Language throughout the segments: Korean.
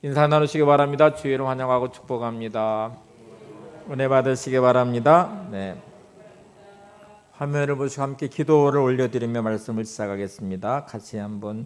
인사 나누시기 바랍니다. 주의를 환영하고 축복합니다. 은혜 받으시기 바랍니다. 네. 화면을 보시고 함께 기도를 올려드리며 말씀을 시작하겠습니다. 같이 한번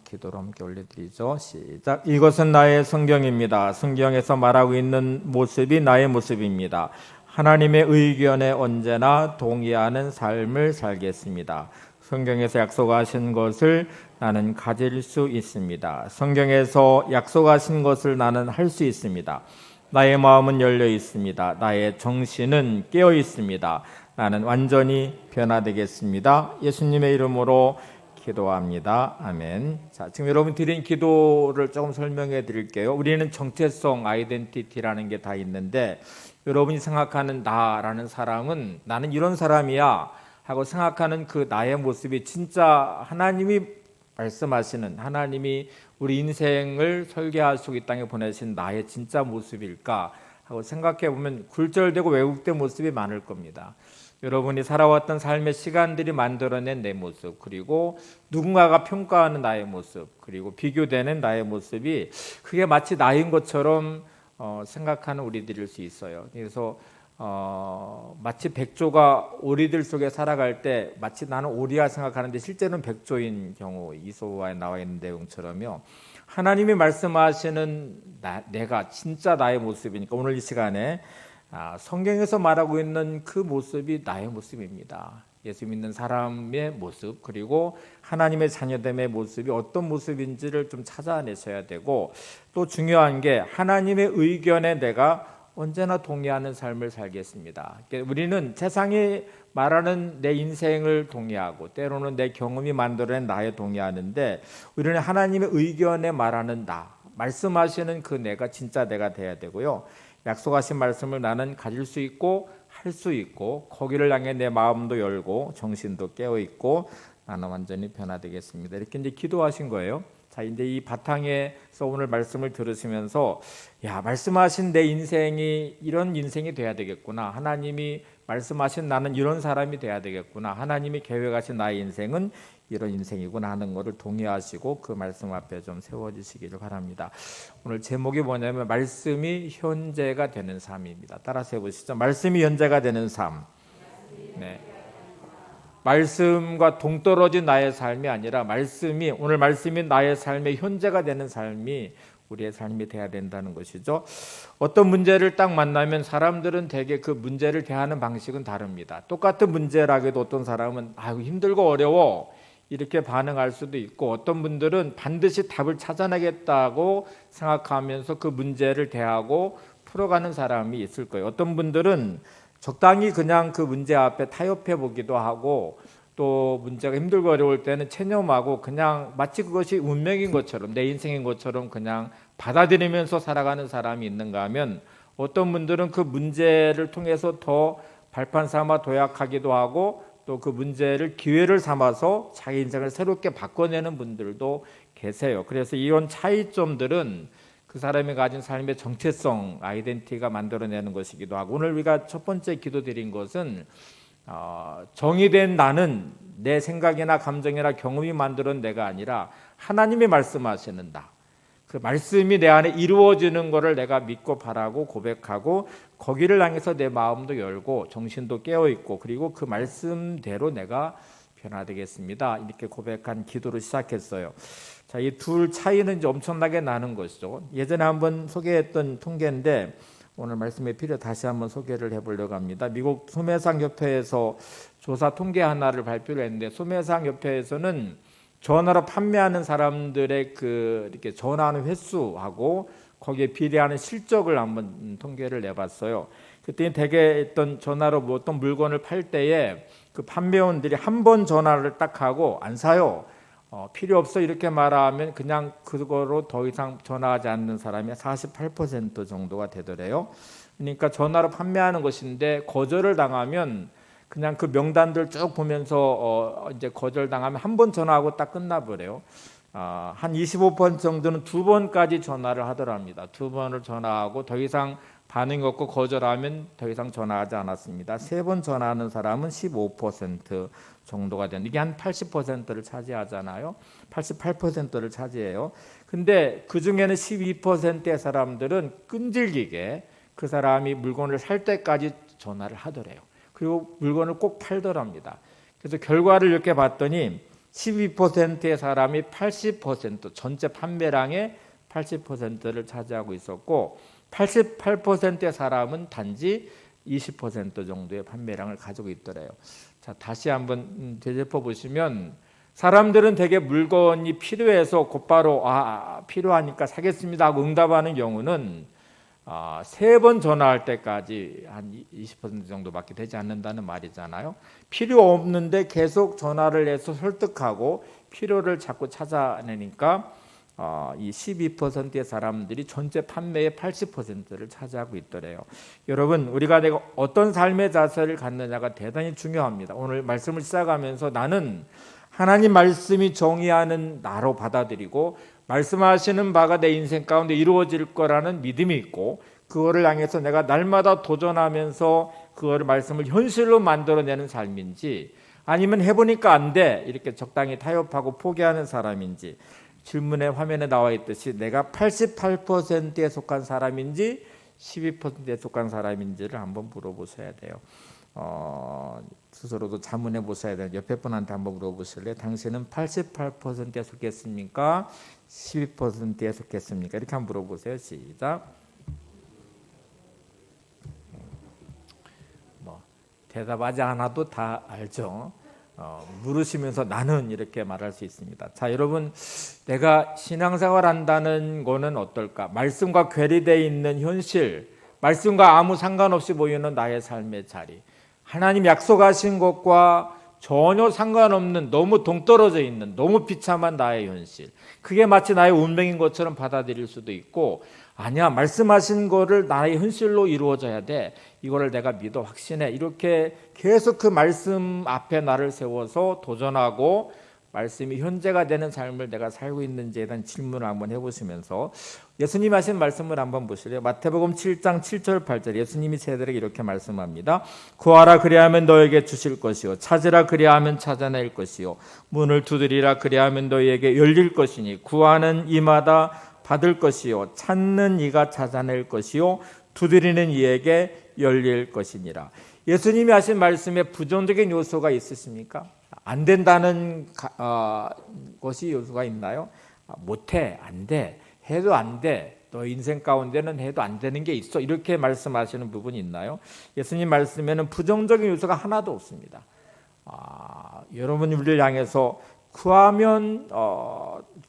기도로 함께 올려드리죠. 시작. 이것은 나의 성경입니다. 성경에서 말하고 있는 모습이 나의 모습입니다. 하나님의 의견에 언제나 동의하는 삶을 살겠습니다. 성경에서 약속하신 것을 나는 가질 수 있습니다. 성경에서 약속하신 것을 나는 할 수 있습니다. 나의 마음은 열려 있습니다. 나의 정신은 깨어 있습니다. 나는 완전히 변화되겠습니다. 예수님의 이름으로 기도합니다. 아멘. 자, 지금 여러분 드린 기도를 조금 설명해 드릴게요. 우리는 정체성, 아이덴티티라는 게 다 있는데, 여러분이 생각하는 나라는 사람은 나는 이런 사람이야 하고 생각하는 그 나의 모습이 진짜 하나님이 말씀하시는, 하나님이 우리 인생을 설계하시고 이 땅에 보내신 나의 진짜 모습일까 하고 생각해 보면 굴절되고 왜곡된 모습이 많을 겁니다. 여러분이 살아왔던 삶의 시간들이 만들어낸 내 모습, 그리고 누군가가 평가하는 나의 모습, 그리고 비교되는 나의 모습이 그게 마치 나인 것처럼 생각하는 우리들일 수 있어요. 그래서 마치 백조가 오리들 속에 살아갈 때 마치 나는 오리야 생각하는데 실제는 백조인 경우, 이소와에 나와 있는 내용처럼요. 하나님이 말씀하시는 내가 진짜 나의 모습이니까 오늘 이 시간에 성경에서 말하고 있는 그 모습이 나의 모습입니다. 예수 믿는 사람의 모습, 그리고 하나님의 자녀됨의 모습이 어떤 모습인지를 좀 찾아내셔야 되고, 또 중요한 게 하나님의 의견에 내가 언제나 동의하는 삶을 살겠습니다. 우리는 세상이 말하는 내 인생을 동의하고 때로는 내 경험이 만들어낸 나에 동의하는데, 우리는 하나님의 의견에 말하는 나, 말씀하시는 그 내가 진짜 내가 돼야 되고요. 약속하신 말씀을 나는 가질 수 있고 할 수 있고, 거기를 향해 내 마음도 열고 정신도 깨어 있고 나는 완전히 변화되겠습니다. 이렇게 이제 기도하신 거예요. 자, 이제 이 바탕에서 오늘 말씀을 들으시면서 말씀하신 내 인생이 이런 인생이 돼야 되겠구나. 하나님이 말씀하신 나는 이런 사람이 돼야 되겠구나. 하나님이 계획하신 나의 인생은 이런 인생이구나 하는 것을 동의하시고 그 말씀 앞에 좀 세워지시기를 바랍니다. 오늘 제목이 뭐냐면 말씀이 현재가 되는 삶입니다. 따라서 해보시죠. 말씀이 현재가 되는 삶. 네. 말씀과 동떨어진 나의 삶이 아니라 오늘 말씀이 나의 삶의 현재가 되는 삶이 우리의 삶이 돼야 된다는 것이죠. 어떤 문제를 딱 만나면 사람들은 대개 그 문제를 대하는 방식은 다릅니다. 똑같은 문제라기도 어떤 사람은 힘들고 어려워 이렇게 반응할 수도 있고, 어떤 분들은 반드시 답을 찾아내겠다고 생각하면서 그 문제를 대하고 풀어가는 사람이 있을 거예요. 어떤 분들은 적당히 그냥 그 문제 앞에 타협해 보기도 하고, 또 문제가 힘들고 어려울 때는 체념하고 그냥 마치 그것이 운명인 것처럼, 내 인생인 것처럼 그냥 받아들이면서 살아가는 사람이 있는가 하면, 어떤 분들은 그 문제를 통해서 더 발판 삼아 도약하기도 하고, 또 그 문제를 기회를 삼아서 자기 인생을 새롭게 바꿔내는 분들도 계세요. 그래서 이런 차이점들은 그 사람이 가진 삶의 정체성, 아이덴티티가 만들어내는 것이기도 하고, 오늘 우리가 첫 번째 기도드린 것은 정의된 나는 내 생각이나 감정이나 경험이 만드는 내가 아니라 하나님이 말씀하시는 나, 그 말씀이 내 안에 이루어지는 것을 내가 믿고 바라고 고백하고, 거기를 향해서 내 마음도 열고 정신도 깨어있고, 그리고 그 말씀대로 내가 변화되겠습니다. 이렇게 고백한 기도를 시작했어요. 자, 이 둘 차이는 이제 엄청나게 나는 것이죠. 예전에 한번 소개했던 통계인데 오늘 말씀에 필요 다시 한번 소개를 해보려고 합니다. 미국 소매상협회에서 조사 통계 하나를 발표를 했는데, 소매상협회에서는 전화로 판매하는 사람들의 이렇게 전화하는 횟수하고 거기에 비례하는 실적을 한번 통계를 내봤어요. 그때 대개 어떤 전화로 어떤 물건을 팔 때에 그 판매원들이 한 번 전화를 딱 하고 안 사요. 필요 없어 이렇게 말하면 그냥 그거로 더 이상 전화하지 않는 사람이 48% 정도가 되더래요. 그러니까 전화로 판매하는 것인데 거절을 당하면 그냥 그 명단들 쭉 보면서 이제 거절당하면 한 번 전화하고 딱 끝나버려요. 한 25% 정도는 두 번까지 전화를 하더랍니다. 두 번을 전화하고 더 이상 반응이 없고 거절하면 더 이상 전화하지 않았습니다. 3번 전화하는 사람은 15% 정도가 되는, 이게 한 80%를 차지하잖아요. 88%를 차지해요. 근데 그 중에는 12%의 사람들은 끈질기게 그 사람이 물건을 살 때까지 전화를 하더래요. 그리고 물건을 꼭 팔더랍니다. 그래서 결과를 이렇게 봤더니 12%의 사람이 80%, 전체 판매량의 80%를 차지하고 있었고, 88%의 사람은 단지 20% 정도의 판매량을 가지고 있더래요. 자, 다시 한번 되짚어 보시면, 사람들은 되게 물건이 필요해서 곧바로 필요하니까 사겠습니다 하고 응답하는 경우는 3번 전화할 때까지 한 20% 정도밖에 되지 않는다는 말이잖아요. 필요 없는데 계속 전화를 해서 설득하고 필요를 자꾸 찾아내니까 이 12%의 사람들이 전체 판매의 80%를 차지하고 있더래요. 여러분, 우리가 내가 어떤 삶의 자세를 갖느냐가 대단히 중요합니다. 오늘 말씀을 시작하면서 나는 하나님 말씀이 정의하는 나로 받아들이고 말씀하시는 바가 내 인생 가운데 이루어질 거라는 믿음이 있고, 그거를 향해서 내가 날마다 도전하면서 그거를 말씀을 현실로 만들어내는 삶인지, 아니면 해보니까 안 돼 이렇게 적당히 타협하고 포기하는 사람인지, 질문에 화면에 나와 있듯이 내가 88%에 속한 사람인지 12%에 속한 사람인지를 한번 물어보셔야 돼요. 스스로도 자문해 보셔야 돼요. 옆에 분한테 한번 물어보실래요? 당신은 88%에 속했습니까? 12%에 속했습니까? 이렇게 한번 물어보세요. 시작. 대답하지 않아도 다 알죠. 물으시면서 나는 이렇게 말할 수 있습니다. 자, 여러분, 내가 신앙생활 한다는 거는 어떨까? 말씀과 괴리되어 있는 현실, 말씀과 아무 상관없이 보이는 나의 삶의 자리, 하나님 약속하신 것과 전혀 상관없는, 너무 동떨어져 있는, 너무 비참한 나의 현실, 그게 마치 나의 운명인 것처럼 받아들일 수도 있고, 아니야, 말씀하신 거를 나의 현실로 이루어져야 돼, 이거를 내가 믿어 확신해, 이렇게 계속 그 말씀 앞에 나를 세워서 도전하고 말씀이 현재가 되는 삶을 내가 살고 있는지에 대한 질문을 한번 해보시면서 예수님이 하신 말씀을 한번 보실래요? 마태복음 7장 7절 8절 예수님이 제자들에게 이렇게 말씀합니다. 구하라 그리하면 너에게 주실 것이요, 찾으라 그리하면 찾아낼 것이요, 문을 두드리라 그리하면 너에게 열릴 것이니 구하는 이마다 받을 것이요, 찾는 이가 찾아낼 것이요, 두드리는 이에게 열릴 것이니라. 예수님이 하신 말씀에 부정적인 요소가 있으십니까? 안 된다는 것이 요소가 있나요? 못해, 안 돼, 해도 안 돼, 너 인생 가운데는 해도 안 되는 게 있어, 이렇게 말씀하시는 부분이 있나요? 예수님 말씀에는 부정적인 요소가 하나도 없습니다. 여러분이 우리를 향해서 구하면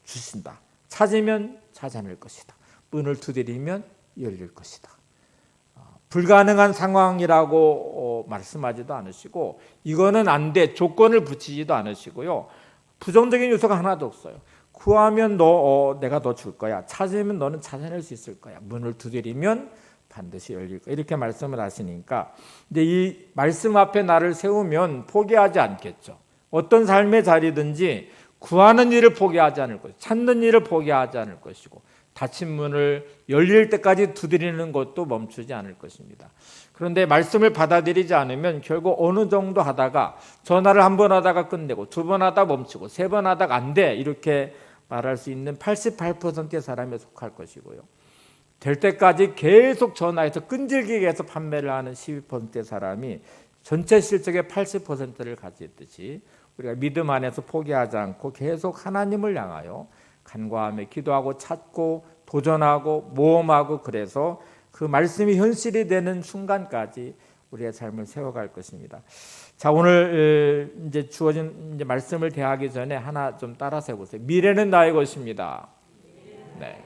주신다, 찾으면 찾아낼 것이다, 문을 두드리면 열릴 것이다. 불가능한 상황이라고 말씀하지도 않으시고, 이거는 안 돼, 조건을 붙이지도 않으시고요. 부정적인 요소가 하나도 없어요. 구하면 내가 너 줄 거야, 찾으면 너는 찾아낼 수 있을 거야, 문을 두드리면 반드시 열릴 거야, 이렇게 말씀을 하시니까, 근데 이 말씀 앞에 나를 세우면 포기하지 않겠죠. 어떤 삶의 자리든지 구하는 일을 포기하지 않을 것이고, 찾는 일을 포기하지 않을 것이고, 닫힌 문을 열릴 때까지 두드리는 것도 멈추지 않을 것입니다. 그런데 말씀을 받아들이지 않으면 결국 어느 정도 하다가, 전화를 한 번 하다가 끝내고, 2번 하다 멈추고, 3번 하다가 안 돼, 이렇게 말할 수 있는 88%의 사람에 속할 것이고요, 될 때까지 계속 전화해서 끈질기게 해서 판매를 하는 12%의 사람이 전체 실적의 80%를 가졌듯이, 우리가 믿음 안에서 포기하지 않고 계속 하나님을 향하여 간구하며 기도하고 찾고 도전하고 모험하고, 그래서 그 말씀이 현실이 되는 순간까지 우리의 삶을 세워갈 것입니다. 자, 오늘 이제 주어진 말씀을 대하기 전에 하나 좀 따라서 해보세요. 미래는 나의 것입니다. 네.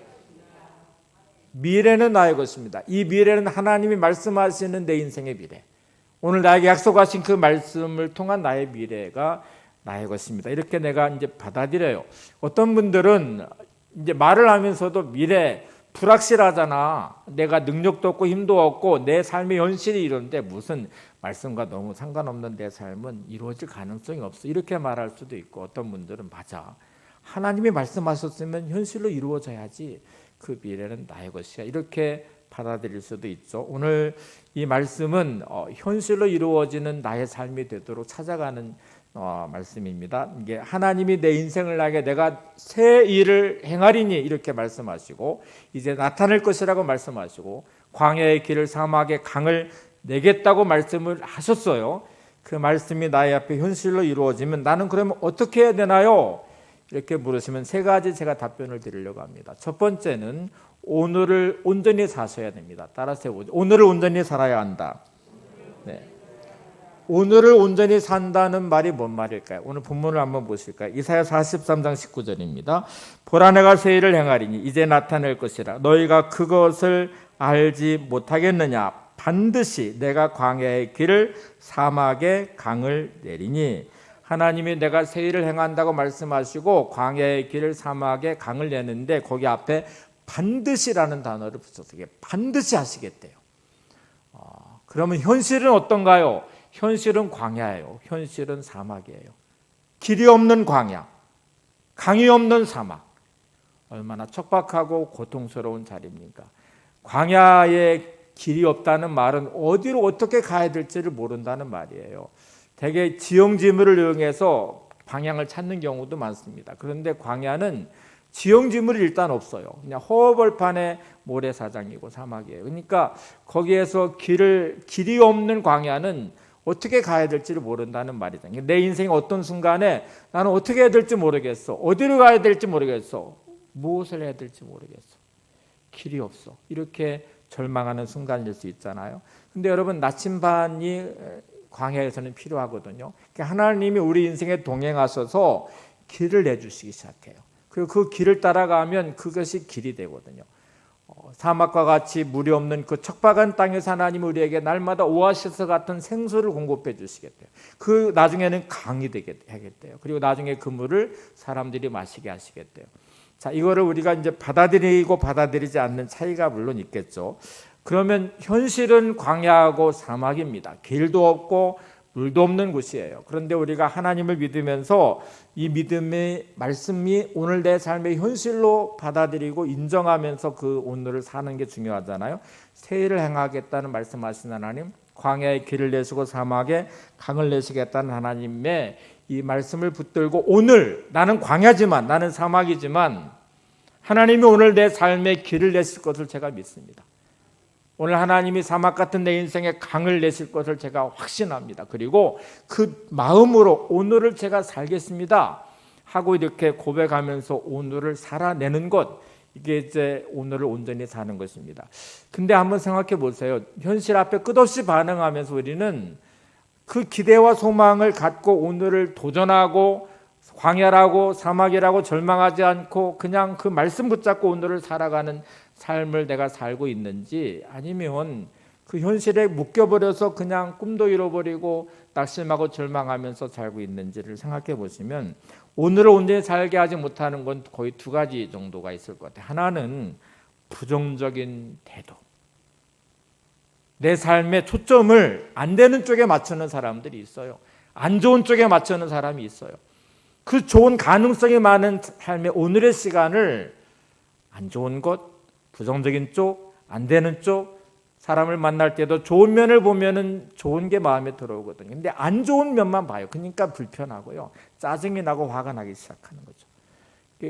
미래는 나의 것입니다. 이 미래는 하나님이 말씀하시는 내 인생의 미래, 오늘 나에게 약속하신 그 말씀을 통한 나의 미래가 나의 것입니다. 이렇게 내가 이제 받아들여요. 어떤 분들은 이제 말을 하면서도 미래 불확실하잖아, 내가 능력도 없고 힘도 없고 내 삶의 현실이 이런데 무슨 말씀과 너무 상관없는 내 삶은 이루어질 가능성이 없어, 이렇게 말할 수도 있고, 어떤 분들은 맞아, 하나님이 말씀하셨으면 현실로 이루어져야지, 그 미래는 나의 것이야, 이렇게 받아들일 수도 있죠. 오늘 이 말씀은 현실로 이루어지는 나의 삶이 되도록 찾아가는 말씀입니다. 이게 하나님이 내 인생을 나게 내가 새 일을 행하리니 이렇게 말씀하시고 이제 나타낼 것이라고 말씀하시고 광야의 길을 사막의 강을 내겠다고 말씀을 하셨어요. 그 말씀이 나의 앞에 현실로 이루어지면 나는 그러면 어떻게 해야 되나요? 이렇게 물으시면 세 가지 제가 답변을 드리려고 합니다. 첫 번째는 오늘을 온전히 사셔야 됩니다. 따라서 오늘을 온전히 살아야 한다. 네. 오늘을 온전히 산다는 말이 뭔 말일까요? 오늘 본문을 한번 보실까요? 이사야 43장 19절입니다. 보라 내가 새 일을 행하리니 이제 나타낼 것이라 너희가 그것을 알지 못하겠느냐 반드시 내가 광야의 길을 사막의 강을 내리니 하나님이 내가 새 일을 행한다고 말씀하시고 광야의 길을 사막의 강을 내는데 거기 앞에 반드시라는 단어를 붙여서 반드시 하시겠대요. 그러면 현실은 어떤가요? 현실은 광야예요. 현실은 사막이에요. 길이 없는 광야, 강이 없는 사막. 얼마나 척박하고 고통스러운 자리입니까? 광야에 길이 없다는 말은 어디로 어떻게 가야 될지를 모른다는 말이에요. 대개 지형지물을 이용해서 방향을 찾는 경우도 많습니다. 그런데 광야는 지형지물이 일단 없어요. 그냥 허허벌판의 모래사장이고 사막이에요. 그러니까 거기에서 길이 없는 광야는 어떻게 가야 될지를 모른다는 말이죠. 내 인생의 어떤 순간에 나는 어떻게 해야 될지 모르겠어. 어디로 가야 될지 모르겠어. 무엇을 해야 될지 모르겠어. 길이 없어. 이렇게 절망하는 순간일 수 있잖아요. 근데 여러분 나침반이 광야에서는 필요하거든요. 그러니까 하나님이 우리 인생에 동행하셔서 길을 내주시기 시작해요. 그리고 그 길을 따라가면 그것이 길이 되거든요. 사막과 같이 물이 없는 그 척박한 땅에서 하나님 우리에게 날마다 오아시스 같은 생수를 공급해 주시겠대요. 그 나중에는 강이 되게 하겠대요. 그리고 나중에 그 물을 사람들이 마시게 하시겠대요. 자, 이거를 우리가 이제 받아들이고 받아들이지 않는 차이가 물론 있겠죠. 그러면 현실은 광야하고 사막입니다. 길도 없고 물도 없는 곳이에요. 그런데 우리가 하나님을 믿으면서 이 믿음의 말씀이 오늘 내 삶의 현실로 받아들이고 인정하면서 그 오늘을 사는 게 중요하잖아요. 새 일을 행하겠다는 말씀하신 하나님, 광야의 길을 내시고 사막에 강을 내시겠다는 하나님의 이 말씀을 붙들고 오늘 나는 광야지만 나는 사막이지만 하나님이 오늘 내 삶의 길을 내실 것을 제가 믿습니다. 오늘 하나님이 사막 같은 내 인생에 강을 내실 것을 제가 확신합니다. 그리고 그 마음으로 오늘을 제가 살겠습니다 하고 이렇게 고백하면서 오늘을 살아내는 것, 이게 이제 오늘을 온전히 사는 것입니다. 근데 한번 생각해 보세요. 현실 앞에 끝없이 반응하면서 우리는 그 기대와 소망을 갖고 오늘을 도전하고 광야라고 사막이라고 절망하지 않고 그냥 그 말씀 붙잡고 오늘을 살아가는 삶을 내가 살고 있는지, 아니면 그 현실에 묶여버려서 그냥 꿈도 잃어버리고 낙심하고 절망하면서 살고 있는지를 생각해 보시면 오늘을 온전히 살게 하지 못하는 건 거의 두 가지 정도가 있을 것 같아요. 하나는 부정적인 태도. 내 삶의 초점을 안 되는 쪽에 맞추는 사람들이 있어요. 안 좋은 쪽에 맞추는 사람이 있어요. 그 좋은 가능성이 많은 삶의 오늘의 시간을 안 좋은 것, 부정적인 쪽, 안 되는 쪽, 사람을 만날 때도 좋은 면을 보면은 좋은 게 마음에 들어오거든요. 근데 안 좋은 면만 봐요. 그러니까 불편하고요. 짜증이 나고 화가 나기 시작하는 거죠.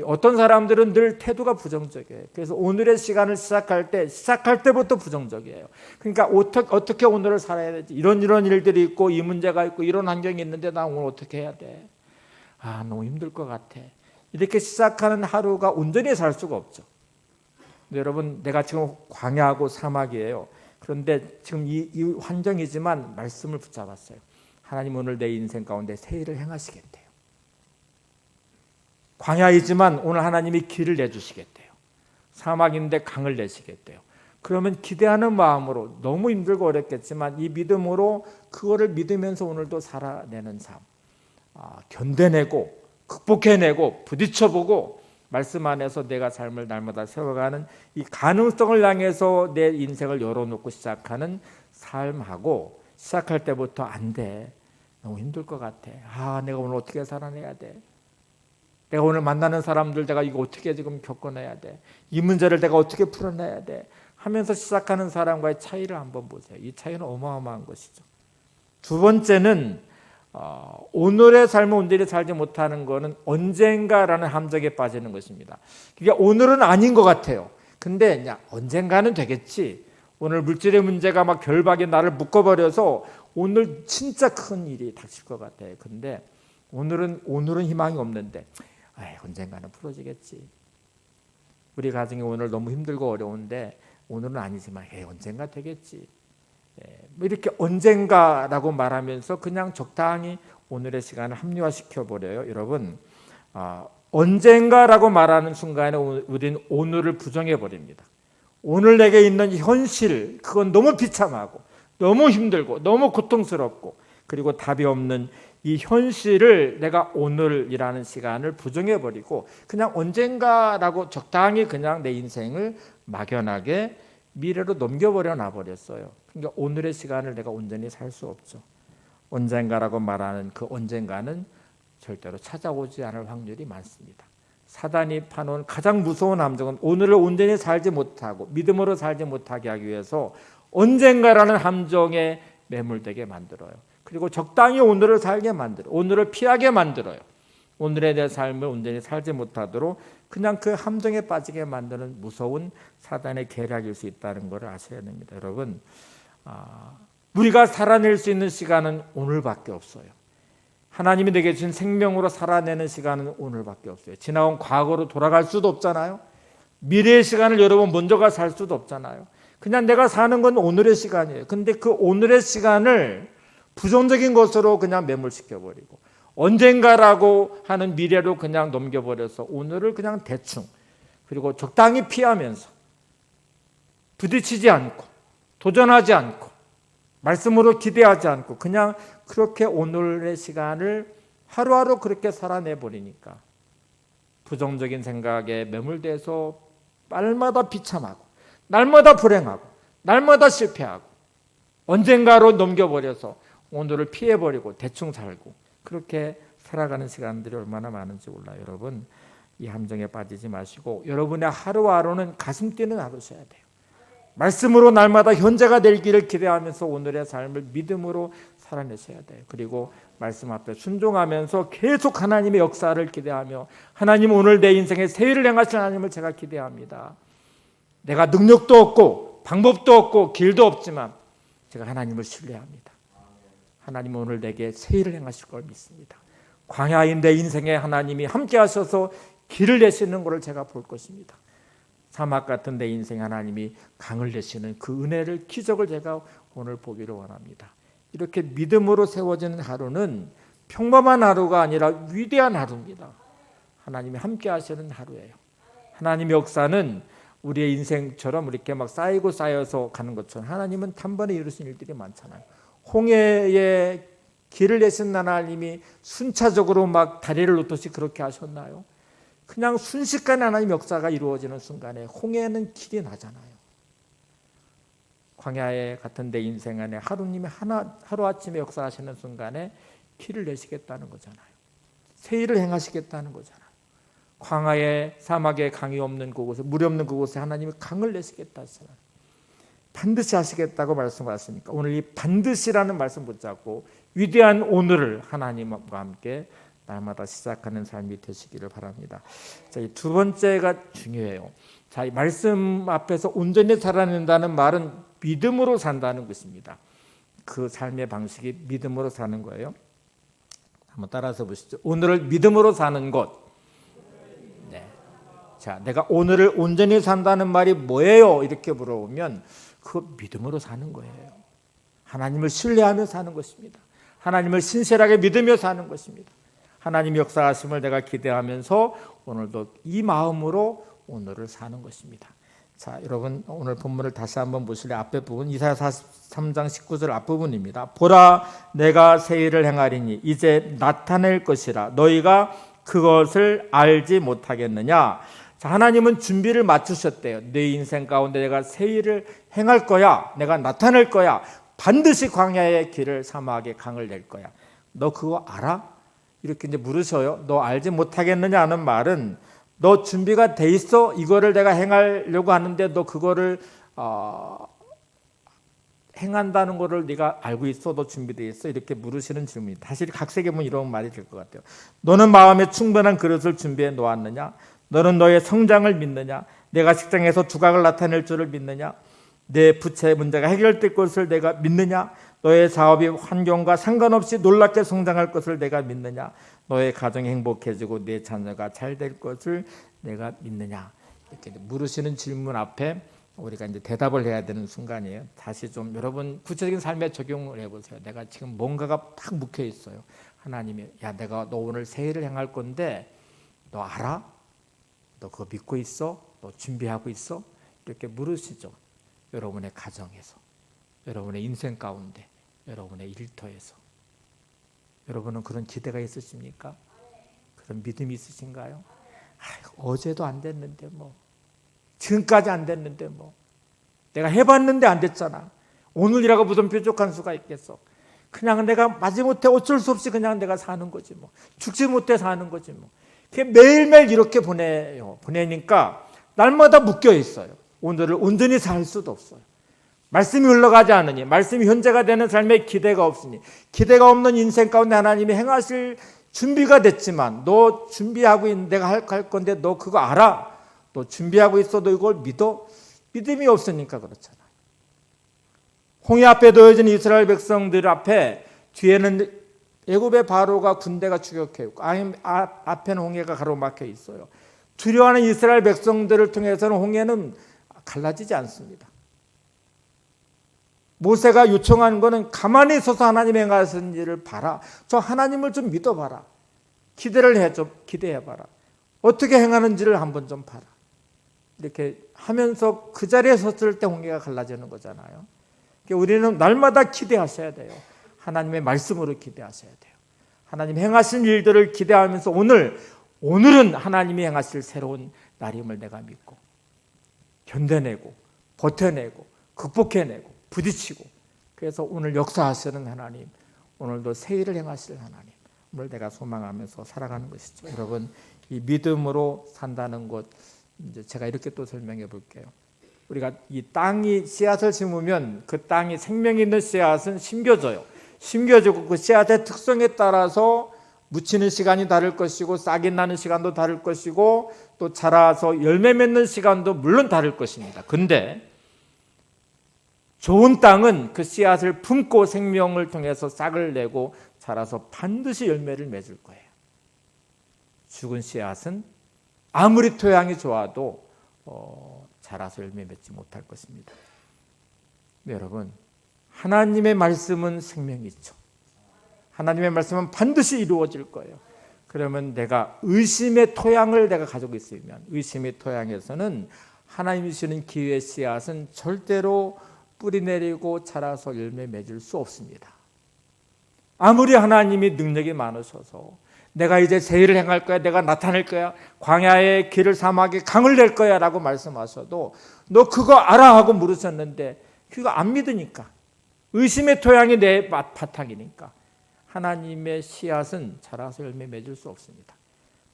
어떤 사람들은 늘 태도가 부정적이에요. 그래서 오늘의 시간을 시작할 때부터 부정적이에요. 그러니까 어떻게 오늘을 살아야 되지? 이런 일들이 있고 이 문제가 있고 이런 환경이 있는데 나 오늘 어떻게 해야 돼? 아, 너무 힘들 것 같아. 이렇게 시작하는 하루가 온전히 살 수가 없죠. 근데 여러분, 내가 지금 광야하고 사막이에요. 그런데 지금 이 환경이지만 말씀을 붙잡았어요. 하나님 오늘 내 인생 가운데 새 일을 행하시겠대요. 광야이지만 오늘 하나님이 길을 내주시겠대요. 사막인데 강을 내시겠대요. 그러면 기대하는 마음으로, 너무 힘들고 어렵겠지만 이 믿음으로 그거를 믿으면서 오늘도 살아내는 삶, 견뎌내고 극복해내고 부딪혀보고 말씀 안에서 내가 삶을 날마다 세워가는 이 가능성을 향해서 내 인생을 열어놓고 시작하는 삶하고, 시작할 때부터 안 돼, 너무 힘들 것 같아, 내가 오늘 어떻게 살아내야 돼, 내가 오늘 만나는 사람들 내가 이거 어떻게 지금 겪어내야 돼, 이 문제를 내가 어떻게 풀어내야 돼, 하면서 시작하는 사람과의 차이를 한번 보세요. 이 차이는 어마어마한 것이죠. 두 번째는 오늘의 삶을 온전히 살지 못하는 것은 언젠가라는 함정에 빠지는 것입니다. 그게 오늘은 아닌 것 같아요. 근데 언젠가는 되겠지. 오늘 물질의 문제가 막 결박이 나를 묶어버려서 오늘 진짜 큰 일이 닥칠 것 같아요. 근데 오늘은 희망이 없는데 언젠가는 풀어지겠지. 우리 가정이 오늘 너무 힘들고 어려운데 오늘은 아니지만 언젠가 되겠지. 이렇게 언젠가라고 말하면서 그냥 적당히 오늘의 시간을 합리화시켜 버려요. 여러분, 언젠가라고 말하는 순간에 우리는 오늘을 부정해 버립니다. 오늘 내게 있는 현실, 그건 너무 비참하고 너무 힘들고 너무 고통스럽고 그리고 답이 없는 이 현실을 내가 오늘이라는 시간을 부정해 버리고 그냥 언젠가라고 적당히 그냥 내 인생을 막연하게 미래로 넘겨버려 놔버렸어요. 그러니까 오늘의 시간을 내가 온전히 살 수 없죠. 언젠가라고 말하는 그 언젠가는 절대로 찾아오지 않을 확률이 많습니다. 사단이 파놓은 가장 무서운 함정은 오늘을 온전히 살지 못하고 믿음으로 살지 못하게 하기 위해서 언젠가라는 함정에 매몰되게 만들어요. 그리고 적당히 오늘을 살게 만들어요. 오늘을 피하게 만들어요. 오늘의 내 삶을 온전히 살지 못하도록 그냥 그 함정에 빠지게 만드는 무서운 사단의 계략일 수 있다는 것을 아셔야 됩니다. 여러분, 우리가 살아낼 수 있는 시간은 오늘밖에 없어요. 하나님이 내게 주신 생명으로 살아내는 시간은 오늘밖에 없어요. 지나온 과거로 돌아갈 수도 없잖아요. 미래의 시간을 여러분 먼저가 살 수도 없잖아요. 그냥 내가 사는 건 오늘의 시간이에요. 근데 그 오늘의 시간을 부정적인 것으로 그냥 매몰시켜버리고 언젠가라고 하는 미래로 그냥 넘겨버려서 오늘을 그냥 대충 그리고 적당히 피하면서 부딪히지 않고 도전하지 않고 말씀으로 기대하지 않고 그냥 그렇게 오늘의 시간을 하루하루 그렇게 살아내버리니까 부정적인 생각에 매몰돼서 날마다 비참하고 날마다 불행하고 날마다 실패하고 언젠가로 넘겨버려서 오늘을 피해버리고 대충 살고 그렇게 살아가는 시간들이 얼마나 많은지 몰라요. 여러분, 이 함정에 빠지지 마시고 여러분의 하루하루는 가슴 뛰는 하루셔야 돼요. 말씀으로 날마다 현재가 될 길을 기대하면서 오늘의 삶을 믿음으로 살아내셔야 돼요. 그리고 말씀 앞에 순종하면서 계속 하나님의 역사를 기대하며 하나님 오늘 내 인생에 새 일을 행하실 하나님을 제가 기대합니다. 내가 능력도 없고 방법도 없고 길도 없지만 제가 하나님을 신뢰합니다. 하나님 오늘 내게 새 일을 행하실 걸 믿습니다. 광야인 내 인생에 하나님이 함께 하셔서 길을 내시는 것을 제가 볼 것입니다. 사막 같은 내 인생에 하나님이 강을 내시는 그 은혜를 기적을 제가 오늘 보기를 원합니다. 이렇게 믿음으로 세워지는 하루는 평범한 하루가 아니라 위대한 하루입니다. 하나님이 함께 하시는 하루예요. 하나님의 역사는 우리의 인생처럼 이렇게 막 쌓이고 쌓여서 가는 것처럼 하나님은 단번에 이루신 일들이 많잖아요. 홍해에 길을 내신 하나님이 순차적으로 막 다리를 놓듯이 그렇게 하셨나요? 그냥 순식간에 하나님 역사가 이루어지는 순간에 홍해는 길이 나잖아요. 광야에 같은 내 인생 안에 하루님이 하루아침에 역사하시는 순간에 길을 내시겠다는 거잖아요. 새 일을 행하시겠다는 거잖아요. 광야에 사막에 강이 없는 그곳에 물이 없는 그곳에 하나님이 강을 내시겠다 하시잖아요. 반드시 하시겠다고 말씀하시니까 오늘 이 반드시라는 말씀 붙잡고 위대한 오늘을 하나님과 함께 날마다 시작하는 삶이 되시기를 바랍니다. 자, 이 두 번째가 중요해요. 자, 이 말씀 앞에서 온전히 살아낸다는 말은 믿음으로 산다는 것입니다. 그 삶의 방식이 믿음으로 사는 거예요. 한번 따라서 보시죠. 오늘을 믿음으로 사는 것. 네. 자, 내가 오늘을 온전히 산다는 말이 뭐예요? 이렇게 물어보면 그 믿음으로 사는 거예요. 하나님을 신뢰하며 사는 것입니다. 하나님을 신실하게 믿으며 사는 것입니다. 하나님의 역사하심을 내가 기대하면서 오늘도 이 마음으로 오늘을 사는 것입니다. 자, 여러분 오늘 본문을 다시 한번 보실래요? 앞에 부분 이사야 43장 19절 앞부분입니다. 보라 내가 새 일을 행하리니 이제 나타낼 것이라 너희가 그것을 알지 못하겠느냐. 자, 하나님은 준비를 맞추셨대요. 내 인생 가운데 내가 새 일을 행할 거야. 내가 나타낼 거야. 반드시 광야의 길을 사막에 강을 낼 거야. 너 그거 알아? 이렇게 이제 물으셔요. 너 알지 못하겠느냐 하는 말은 너 준비가 돼 있어? 이거를 내가 행하려고 하는데 너 그거를 행한다는 것을 네가 알고 있어? 너 준비되어 있어? 이렇게 물으시는 질문입니다. 사실 각색에 보면 이런 말이 될 것 같아요. 너는 마음에 충분한 그릇을 준비해 놓았느냐? 너는 너의 성장을 믿느냐? 내가 직장에서 두각을 나타낼 줄을 믿느냐? 내 부채의 문제가 해결될 것을 내가 믿느냐? 너의 사업이 환경과 상관없이 놀랍게 성장할 것을 내가 믿느냐? 너의 가정이 행복해지고 내 자녀가 잘 될 것을 내가 믿느냐? 이렇게 물으시는 질문 앞에 우리가 이제 대답을 해야 되는 순간이에요. 다시 좀 여러분 구체적인 삶에 적용을 해보세요. 내가 지금 뭔가가 딱 묵혀 있어요. 하나님이 내가 너 오늘 새해를 향할 건데 너 알아? 너 그거 믿고 있어? 너 준비하고 있어? 이렇게 물으시죠. 여러분의 가정에서, 여러분의 인생 가운데, 여러분의 일터에서. 여러분은 그런 기대가 있으십니까? 그런 믿음이 있으신가요? 어제도 안 됐는데 지금까지 안 됐는데 내가 해봤는데 안 됐잖아. 오늘이라고 무슨 뾰족한 수가 있겠어. 그냥 내가 마지못해 어쩔 수 없이 그냥 내가 사는 거지 죽지 못해 사는 거지 매일매일 이렇게 보내니까 날마다 묶여 있어요. 오늘을 온전히 살 수도 없어요. 말씀이 흘러가지 않으니, 말씀이 현재가 되는 삶에 기대가 없으니, 기대가 없는 인생 가운데 하나님이 행하실 준비가 됐지만 너 준비하고 있는 내가 할 건데 너 그거 알아? 너 준비하고 있어도 이걸 믿어? 믿음이 없으니까 그렇잖아. 홍해 앞에 놓여진 이스라엘 백성들 앞에 뒤에는 애굽의 바로가 군대가 추격해 있고 앞에는 홍해가 가로막혀 있어요. 두려워하는 이스라엘 백성들을 통해서는 홍해는 갈라지지 않습니다. 모세가 요청한 것은 가만히 서서 하나님의 행하신 일을 봐라. 저 하나님을 좀 믿어봐라. 기대를 해줘. 기대해봐라. 어떻게 행하는지를 한번 좀 봐라. 이렇게 하면서 그 자리에 섰을 때 홍해가 갈라지는 거잖아요. 그러니까 우리는 날마다 기대하셔야 돼요. 하나님의 말씀으로 기대하셔야 돼요. 하나님 행하신 일들을 기대하면서 오늘은 하나님이 행하실 새로운 날임을 내가 믿고 견뎌내고 버텨내고 극복해내고 부딪히고 그래서 오늘 역사하시는 하나님, 오늘도 새 일을 행하실 하나님을 내가 소망하면서 살아가는 것이죠. 여러분, 이 믿음으로 산다는 것 이제 제가 이렇게 또 설명해 볼게요. 우리가 이 땅이 씨앗을 심으면 그 땅이 생명 있는 씨앗은 심겨져요. 심겨지고 그 씨앗의 특성에 따라서 묻히는 시간이 다를 것이고 싹이 나는 시간도 다를 것이고 또 자라서 열매 맺는 시간도 물론 다를 것입니다. 근데 좋은 땅은 그 씨앗을 품고 생명을 통해서 싹을 내고 자라서 반드시 열매를 맺을 거예요. 죽은 씨앗은 아무리 토양이 좋아도 자라서 열매 맺지 못할 것입니다. 여러분, 하나님의 말씀은 생명이 있죠. 하나님의 말씀은 반드시 이루어질 거예요. 그러면 내가 의심의 토양을 내가 가지고 있으면 의심의 토양에서는 하나님이 주시는 기회의 씨앗은 절대로 뿌리 내리고 자라서 열매 맺을 수 없습니다. 아무리 하나님이 능력이 많으셔서 내가 이제 새 일을 행할 거야, 내가 나타낼 거야, 광야의 길을 사막에 강을 낼 거야 라고 말씀하셔도 너 그거 알아? 하고 물으셨는데 그거 안 믿으니까, 의심의 토양이 내 바탕이니까 하나님의 씨앗은 자라서 열매 맺을 수 없습니다.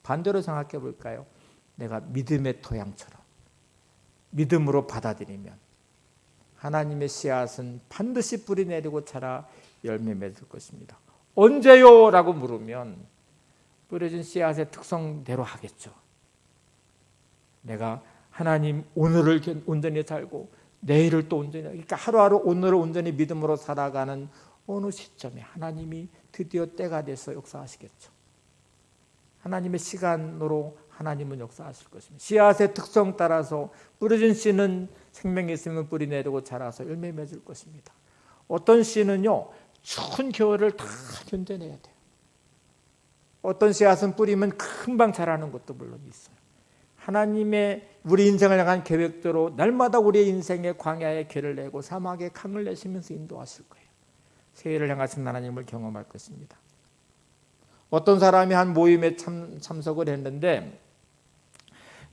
반대로 생각해 볼까요? 내가 믿음의 토양처럼 믿음으로 받아들이면 하나님의 씨앗은 반드시 뿌리 내리고 자라 열매 맺을 것입니다. 언제요? 라고 물으면 뿌려진 씨앗의 특성대로 하겠죠. 내가 하나님 오늘을 온전히 살고 내일을 또 온전히, 그러니까 하루하루 오늘을 온전히 믿음으로 살아가는 어느 시점에 하나님이 드디어 때가 돼서 역사하시겠죠. 하나님의 시간으로 하나님은 역사하실 것입니다. 씨앗의 특성 따라서 뿌려진 씨는 생명이 있으면 뿌리 내리고 자라서 열매 맺을 것입니다. 어떤 씨는요, 추운 겨울을 다 견뎌내야 돼요. 어떤 씨앗은 뿌리면 금방 자라는 것도 물론 있어요. 하나님의 우리 인생을 향한 계획대로 날마다 우리의 인생의 광야에 길을 내고 사막에 강을 내시면서 인도하실 거예요. 새해를 향하신 하나님을 경험할 것입니다. 어떤 사람이 한 모임에 참석을 했는데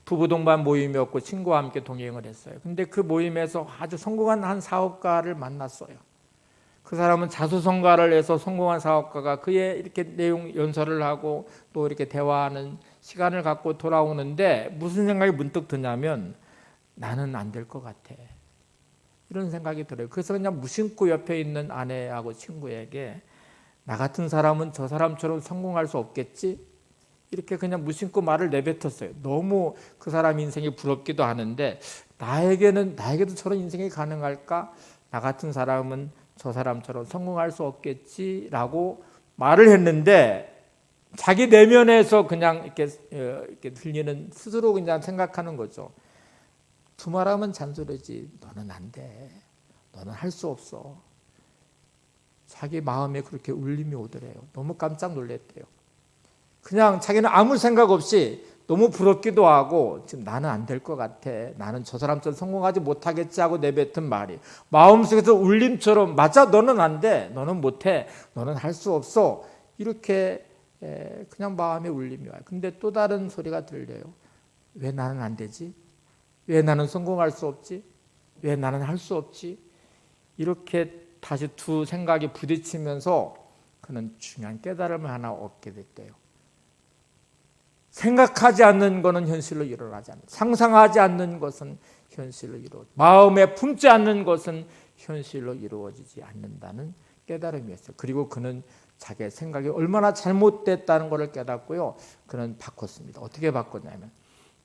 부부 동반 모임이었고 친구와 함께 동행을 했어요. 근데 그 모임에서 아주 성공한 한 사업가를 만났어요. 그 사람은 자수성가를 해서 성공한 사업가가 그의 이렇게 내용 연설을 하고 또 이렇게 대화하는 시간을 갖고 돌아오는데 무슨 생각이 문득 드냐면 나는 안 될 것 같아. 이런 생각이 들어요. 그래서 그냥 무심코 옆에 있는 아내하고 친구에게 나 같은 사람은 저 사람처럼 성공할 수 없겠지? 이렇게 그냥 무심코 말을 내뱉었어요. 너무 그 사람 인생이 부럽기도 하는데 나에게도 저런 인생이 가능할까? 나 같은 사람은 저 사람처럼 성공할 수 없겠지라고 말을 했는데 자기 내면에서 그냥 이렇게 들리는 스스로 그냥 생각하는 거죠. 두말하면 잔소리지. 너는 안 돼. 너는 할 수 없어. 자기 마음에 그렇게 울림이 오더래요. 너무 깜짝 놀랐대요. 그냥 자기는 아무 생각 없이 너무 부럽기도 하고 지금 나는 안 될 것 같아. 나는 저 사람처럼 성공하지 못하겠지 하고 내뱉은 말이 마음속에서 울림처럼 맞아 너는 안 돼. 너는 못해. 너는 할 수 없어. 이렇게 그냥 마음에 울림이 와요. 근데 또 다른 소리가 들려요. 왜 나는 안 되지? 왜 나는 성공할 수 없지? 왜 나는 할 수 없지? 이렇게 다시 두 생각이 부딪히면서 그는 중요한 깨달음을 하나 얻게 됐대요. 생각하지 않는 것은 현실로 일어나지 않는다. 상상하지 않는 것은 현실로 이루어지지 마음에 품지 않는 것은 현실로 이루어지지 않는다는 깨달음이었어요. 그리고 그는 자기의 생각이 얼마나 잘못됐다는 것을 깨닫고요. 그는 바꿨습니다. 어떻게 바꿨냐면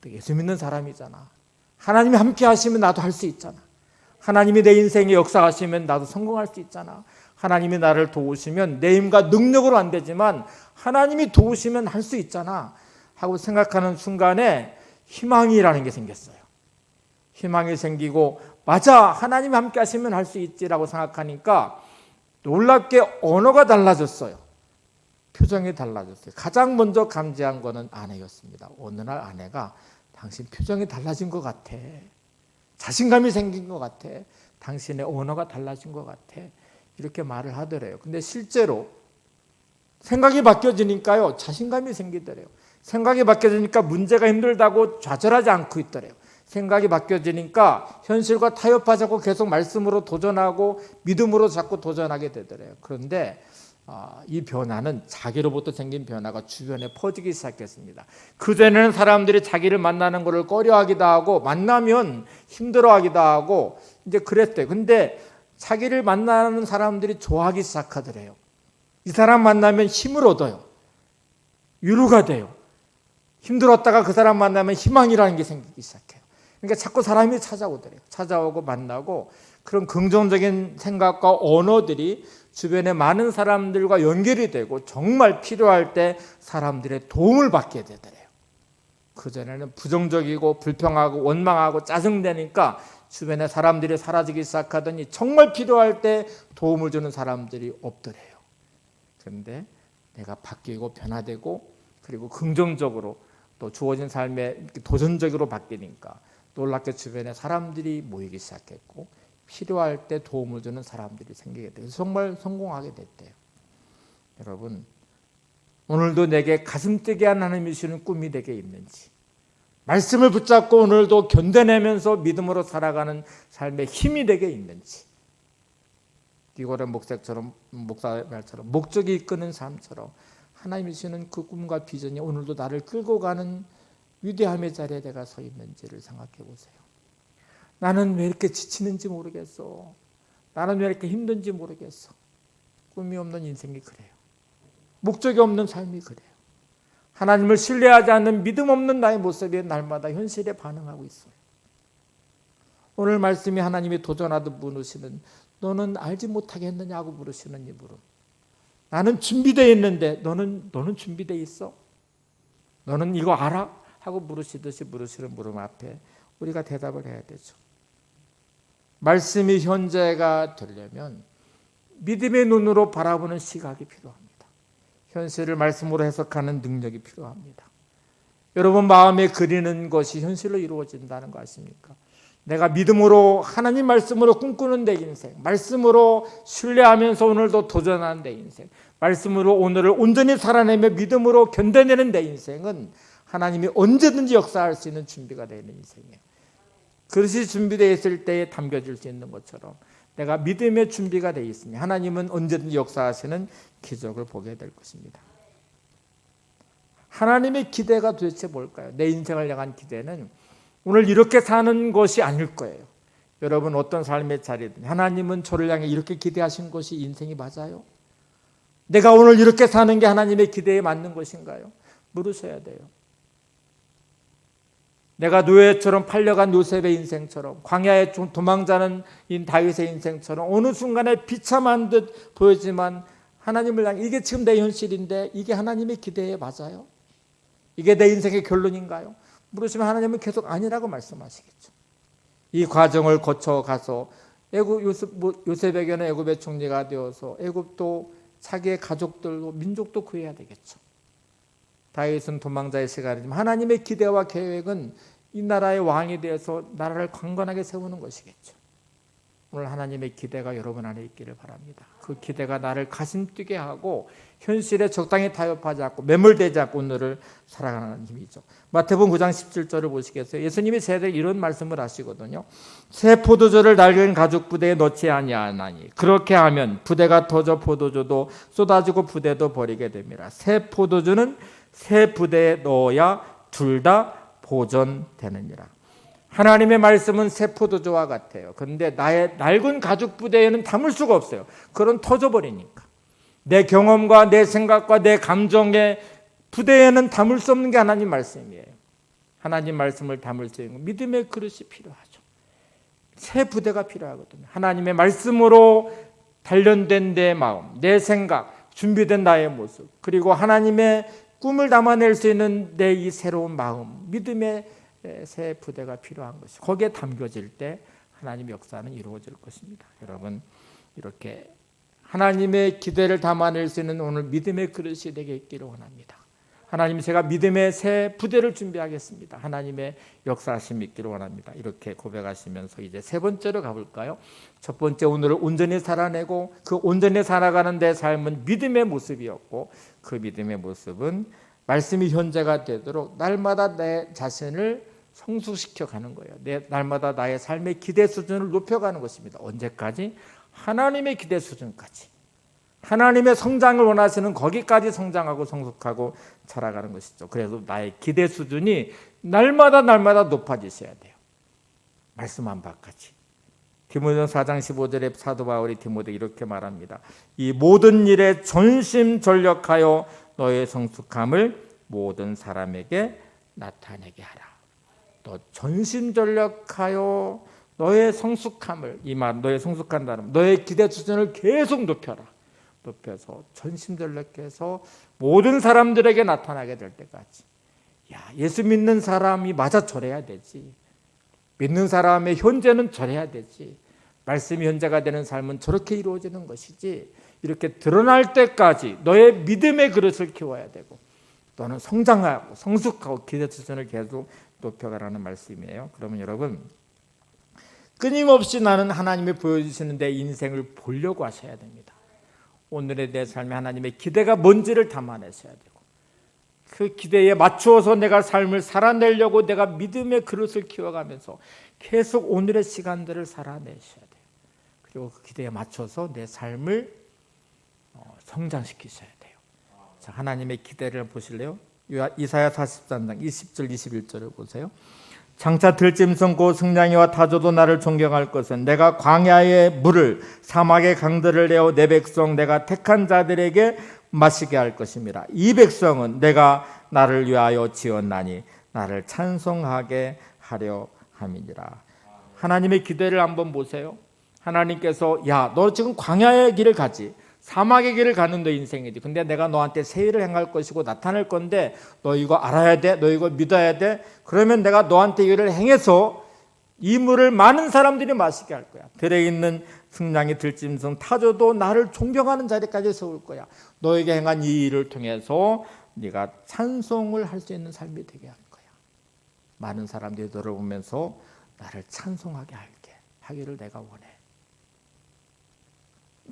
예수 믿는 사람이잖아. 하나님이 함께 하시면 나도 할 수 있잖아. 하나님이 내 인생에 역사하시면 나도 성공할 수 있잖아. 하나님이 나를 도우시면 내 힘과 능력으로 안 되지만 하나님이 도우시면 할 수 있잖아 하고 생각하는 순간에 희망이라는 게 생겼어요. 희망이 생기고 맞아 하나님이 함께 하시면 할 수 있지라고 생각하니까 놀랍게 언어가 달라졌어요. 표정이 달라졌어요. 가장 먼저 감지한 거는 아내였습니다. 어느 날 아내가 당신 표정이 달라진 것 같아. 자신감이 생긴 것 같아. 당신의 언어가 달라진 것 같아. 이렇게 말을 하더래요. 근데 실제로 생각이 바뀌어지니까요. 자신감이 생기더래요. 생각이 바뀌어지니까 문제가 힘들다고 좌절하지 않고 있더래요. 생각이 바뀌어지니까 현실과 타협하자고 계속 말씀으로 도전하고 믿음으로 자꾸 도전하게 되더래요. 그런데 이 변화는 자기로부터 생긴 변화가 주변에 퍼지기 시작했습니다. 그전에는 사람들이 자기를 만나는 것을 꺼려하기도 하고 만나면 힘들어하기도 하고 이제 그랬대요. 근데 자기를 만나는 사람들이 좋아하기 시작하더래요. 이 사람 만나면 힘을 얻어요. 위로가 돼요. 힘들었다가 그 사람 만나면 희망이라는 게 생기기 시작해요. 그러니까 자꾸 사람이 찾아오더래요. 찾아오고 만나고 그런 긍정적인 생각과 언어들이 주변의 많은 사람들과 연결이 되고 정말 필요할 때 사람들의 도움을 받게 되더래요. 그전에는 부정적이고 불평하고 원망하고 짜증내니까 주변에 사람들이 사라지기 시작하더니 정말 필요할 때 도움을 주는 사람들이 없더래요. 그런데 내가 바뀌고 변화되고 그리고 긍정적으로 또 주어진 삶에 도전적으로 바뀌니까 놀랍게 주변에 사람들이 모이기 시작했고 필요할 때 도움을 주는 사람들이 생기게 돼서 정말 성공하게 됐대요. 여러분 오늘도 내게 가슴 뛰게 한 하나님이 주시는 꿈이 내게 있는지 말씀을 붙잡고 오늘도 견뎌내면서 믿음으로 살아가는 삶의 힘이 내게 있는지 디고레 목사처럼 목적이 이끄는 삶처럼 하나님이 주시는 그 꿈과 비전이 오늘도 나를 끌고 가는 위대함의 자리에 내가 서 있는지를 생각해 보세요. 나는 왜 이렇게 지치는지 모르겠어. 나는 왜 이렇게 힘든지 모르겠어. 꿈이 없는 인생이 그래요. 목적이 없는 삶이 그래요. 하나님을 신뢰하지 않는 믿음 없는 나의 모습이 날마다 현실에 반응하고 있어요. 오늘 말씀이 하나님이 도전하듯 부르시는 너는 알지 못하겠느냐고 부르시는 이 부름. 나는 준비되어 있는데 너는 준비되어 있어? 너는 이거 알아? 하고 물으시듯이 물으시는 물음 앞에 우리가 대답을 해야 되죠. 말씀이 현재가 되려면 믿음의 눈으로 바라보는 시각이 필요합니다. 현실을 말씀으로 해석하는 능력이 필요합니다. 여러분 마음에 그리는 것이 현실로 이루어진다는 거 아십니까? 내가 믿음으로 하나님 말씀으로 꿈꾸는 내 인생, 말씀으로 신뢰하면서 오늘도 도전하는 내 인생, 말씀으로 오늘을 온전히 살아내며 믿음으로 견뎌내는 내 인생은 하나님이 언제든지 역사할 수 있는 준비가 되는 인생이에요. 그릇이 준비되어 있을 때에 담겨질 수 있는 것처럼 내가 믿음의 준비가 되어 있으니 하나님은 언제든지 역사하시는 기적을 보게 될 것입니다. 하나님의 기대가 도대체 뭘까요? 내 인생을 향한 기대는 오늘 이렇게 사는 것이 아닐 거예요. 여러분 어떤 삶의 자리든 하나님은 저를 향해 이렇게 기대하신 것이 인생이 맞아요? 내가 오늘 이렇게 사는 게 하나님의 기대에 맞는 것인가요? 물으셔야 돼요. 내가 노예처럼 팔려간 요셉의 인생처럼, 광야에 도망자는 다윗의 인생처럼 어느 순간에 비참한 듯 보이지만 하나님을 향해 이게 지금 내 현실인데 이게 하나님의 기대에 맞아요? 이게 내 인생의 결론인가요? 물으시면 하나님은 계속 아니라고 말씀하시겠죠. 이 과정을 거쳐가서 요셉에게는 애굽의 총리가 되어서 애굽도 자기의 가족들도 민족도 구해야 되겠죠. 다윗은 도망자의 시간이지만 하나님의 기대와 계획은 이 나라의 왕이 되어서 나라를 강건하게 세우는 것이겠죠. 오늘 하나님의 기대가 여러분 안에 있기를 바랍니다. 그 기대가 나를 가슴 뛰게 하고 현실에 적당히 타협하지 않고 매몰되지 않고 오늘을 살아가는 힘이죠. 마태복음 9장 17절을 보시겠어요? 예수님이 세대에 이런 말씀을 하시거든요. 새 포도주를 낡은 가죽 부대에 넣지 아니하나니 그렇게 하면 부대가 터져 포도주도 쏟아지고 부대도 버리게 됩니다. 새 포도주는 새 부대에 넣어야 둘 다 보존되느니라. 하나님의 말씀은 새 포도주와 같아요. 그런데 나의 낡은 가죽 부대에는 담을 수가 없어요. 그건 터져버리니까. 내 경험과 내 생각과 내 감정의 부대에는 담을 수 없는 게 하나님 말씀이에요. 하나님 말씀을 담을 수 있는 믿음의 그릇이 필요하죠. 새 부대가 필요하거든요. 하나님의 말씀으로 단련된 내 마음, 내 생각, 준비된 나의 모습, 그리고 하나님의 꿈을 담아낼 수 있는 내 이 새로운 마음, 믿음의 새 부대가 필요한 것이 거기에 담겨질 때 하나님의 역사는 이루어질 것입니다. 여러분 이렇게 하나님의 기대를 담아낼 수 있는 오늘 믿음의 그릇이 되게 있기를 원합니다. 하나님 제가 믿음의 새 부대를 준비하겠습니다. 하나님의 역사하심 있기를 원합니다. 이렇게 고백하시면서 이제 세 번째로 가볼까요? 첫 번째 오늘을 온전히 살아내고 그 온전히 살아가는 내 삶은 믿음의 모습이었고 그 믿음의 모습은 말씀이 현재가 되도록 날마다 내 자신을 성숙시켜 가는 거예요. 날마다 나의 삶의 기대 수준을 높여가는 것입니다. 언제까지? 하나님의 기대 수준까지. 하나님의 성장을 원하시는 거기까지 성장하고 성숙하고 자라가는 것이죠. 그래서 나의 기대 수준이 날마다 높아지셔야 돼요. 말씀한 바까지. 디모데전서 4장 15절에 사도 바울이 디모데 이렇게 말합니다. 이 모든 일에 전심전력하여 너의 성숙함을 모든 사람에게 나타내게 하라. 너 전심전력하여 너의 성숙함을, 이 말 너의 성숙한다는 너의 기대 수준을 계속 높여서 전심전력해서 모든 사람들에게 나타나게 될 때까지. 예수 믿는 사람이 맞아 저래야 되지. 믿는 사람의 현재는 저래야 되지. 말씀이 현재가 되는 삶은 저렇게 이루어지는 것이지. 이렇게 드러날 때까지 너의 믿음의 그릇을 키워야 되고 너는 성장하고 성숙하고 기대 수준을 계속 높여가라는 말씀이에요. 그러면 여러분 끊임없이 나는 하나님이 보여주시는 내 인생을 보려고 하셔야 됩니다. 오늘의 내 삶에 하나님의 기대가 뭔지를 담아내셔야 되고 그 기대에 맞추어서 내가 삶을 살아내려고 내가 믿음의 그릇을 키워가면서 계속 오늘의 시간들을 살아내셔야 돼요. 그리고 그 기대에 맞춰서 내 삶을 성장시키셔야 돼요. 자, 하나님의 기대를 보실래요? 이사야 43장 20절 21절을 보세요. 장차 들짐승 곧 승냥이와 타조도 나를 존경할 것은 내가 광야의 물을 사막의 강들을 내어 내 백성 내가 택한 자들에게 마시게 할 것입니다. 이 백성은 내가 나를 위하여 지었나니 나를 찬송하게 하려 함이니라. 하나님의 기대를 한번 보세요. 하나님께서 너 지금 광야의 길을 가지, 사막의 길을 가는 너 인생이지. 근데 내가 너한테 새 일을 행할 것이고 나타낼 건데 너 이거 알아야 돼. 너 이거 믿어야 돼. 그러면 내가 너한테 이 일을 행해서 이 물을 많은 사람들이 마시게 할 거야. 들에 있는 승냥이 들짐승 타조도 나를 존경하는 자리까지 세울 거야. 너에게 행한 이 일을 통해서 네가 찬송을 할 수 있는 삶이 되게 할 거야. 많은 사람들이 너를 보면서 나를 찬송하게 하기를 내가 원해.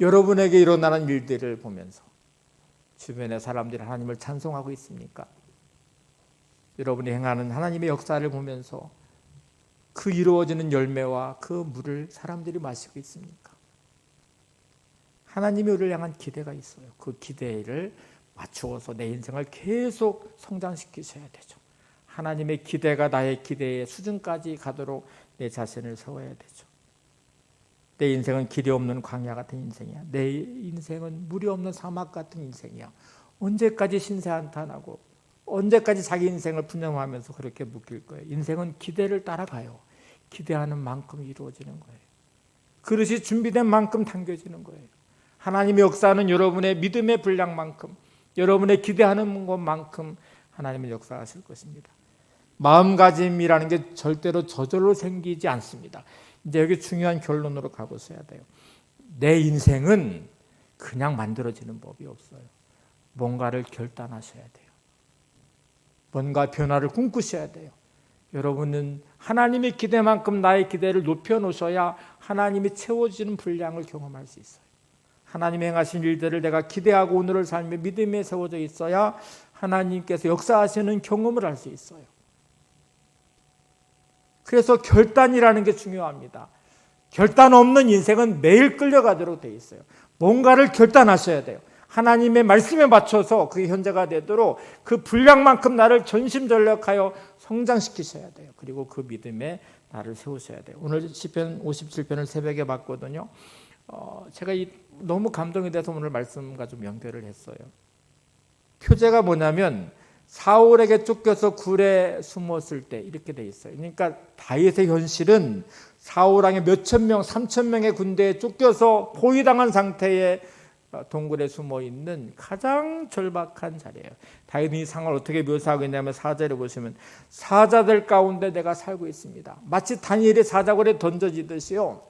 여러분에게 일어나는 일들을 보면서 주변의 사람들이 하나님을 찬송하고 있습니까? 여러분이 행하는 하나님의 역사를 보면서 그 이루어지는 열매와 그 물을 사람들이 마시고 있습니까? 하나님이 우리를 향한 기대가 있어요. 그 기대를 맞추어서 내 인생을 계속 성장시키셔야 되죠. 하나님의 기대가 나의 기대의 수준까지 가도록 내 자신을 세워야 되죠. 내 인생은 길이 없는 광야 같은 인생이야. 내 인생은 물이 없는 사막 같은 인생이야. 언제까지 신세한탄하고 언제까지 자기 인생을 푸념하면서 그렇게 묶일 거예요. 인생은 기대를 따라가요. 기대하는 만큼 이루어지는 거예요. 그릇이 준비된 만큼 당겨지는 거예요. 하나님의 역사는 여러분의 믿음의 분량만큼, 여러분의 기대하는 것만큼 하나님은 역사하실 것입니다. 마음가짐이라는 게 절대로 저절로 생기지 않습니다. 이제 여기 중요한 결론으로 가보셔야 돼요. 내 인생은 그냥 만들어지는 법이 없어요. 뭔가를 결단하셔야 돼요. 뭔가 변화를 꿈꾸셔야 돼요. 여러분은 하나님의 기대만큼 나의 기대를 높여놓으셔야 하나님이 채워주는 분량을 경험할 수 있어요. 하나님의 행하신 일들을 내가 기대하고 오늘을 살며 믿음에 세워져 있어야 하나님께서 역사하시는 경험을 할 수 있어요. 그래서 결단이라는 게 중요합니다. 결단 없는 인생은 매일 끌려가도록 돼 있어요. 뭔가를 결단하셔야 돼요. 하나님의 말씀에 맞춰서 그게 현재가 되도록 그 분량만큼 나를 전심전력하여 성장시키셔야 돼요. 그리고 그 믿음에 나를 세우셔야 돼요. 오늘 시편 57편을 새벽에 봤거든요. 제가 너무 감동이 돼서 오늘 말씀과 좀 연결을 했어요. 표제가 뭐냐면 사울에게 쫓겨서 굴에 숨었을 때 이렇게 돼 있어요. 그러니까 다윗의 현실은 사울 왕의 몇천 명, 3천 명의 군대에 쫓겨서 포위당한 상태에 동굴에 숨어 있는 가장 절박한 자리예요. 다윗은 이 상황을 어떻게 묘사하고 있냐면 4절에 보시면 사자들 가운데 내가 살고 있습니다. 마치 다니엘이 사자굴에 던져지듯이요.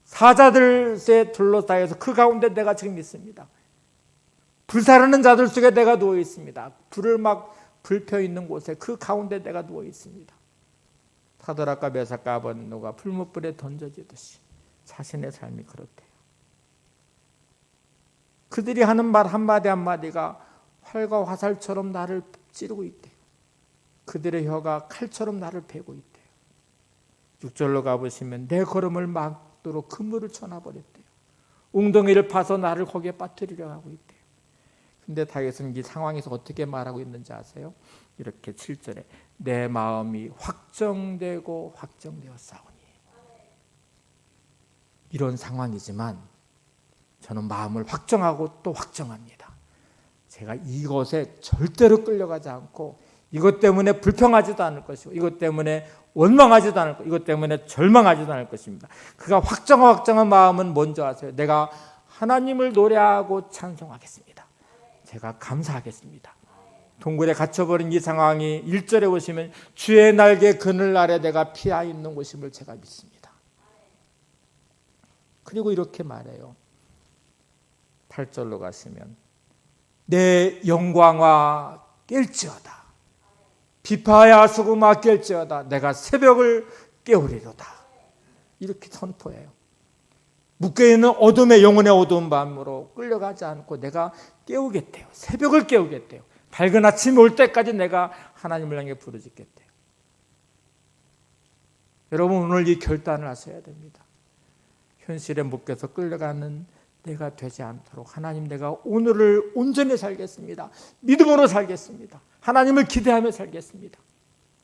사자들에 둘러싸여서 그 가운데 내가 지금 있습니다. 불사르는 자들 속에 내가 누워 있습니다. 불을 막 불펴 있는 곳에 그 가운데 내가 누워 있습니다. 사드락과 메삭과 아벳네고가 풀무불에 던져지듯이 자신의 삶이 그렇대요. 그들이 하는 말 한마디 한마디가 활과 화살처럼 나를 찌르고 있대요. 그들의 혀가 칼처럼 나를 베고 있대요. 6절로 가보시면 내 걸음을 막도록 그물을 쳐놔버렸대요. 웅덩이를 파서 나를 거기에 빠뜨리려 하고 있대요. 근데 다윗은 이 상황에서 어떻게 말하고 있는지 아세요? 이렇게 7절에 내 마음이 확정되고 확정되었사오니. 이런 상황이지만 저는 마음을 확정하고 또 확정합니다. 제가 이것에 절대로 끌려가지 않고 이것 때문에 불평하지도 않을 것이고 이것 때문에 원망하지도 않을 것이고 이것 때문에 절망하지도 않을 것입니다. 그가 확정한 마음은 뭔지 아세요? 내가 하나님을 노래하고 찬송하겠습니다. 제가 감사하겠습니다. 동굴에 갇혀버린 이 상황이 1절에 보시면 주의 날개 그늘 아래 내가 피하 있는 곳임을 제가 믿습니다. 그리고 이렇게 말해요. 8절로 가시면 내 영광아 깰지어다. 비파야 수금아 깰지어다. 내가 새벽을 깨우리로다. 이렇게 선포해요. 묶여있는 어둠의 영혼의 어두운 밤으로 끌려가지 않고 내가 깨우겠대요. 새벽을 깨우겠대요. 밝은 아침이 올 때까지 내가 하나님을 향해 부르짖겠대요. 여러분 오늘 이 결단을 하셔야 됩니다. 현실에 묶여서 끌려가는 내가 되지 않도록 하나님 내가 오늘을 온전히 살겠습니다. 믿음으로 살겠습니다. 하나님을 기대하며 살겠습니다.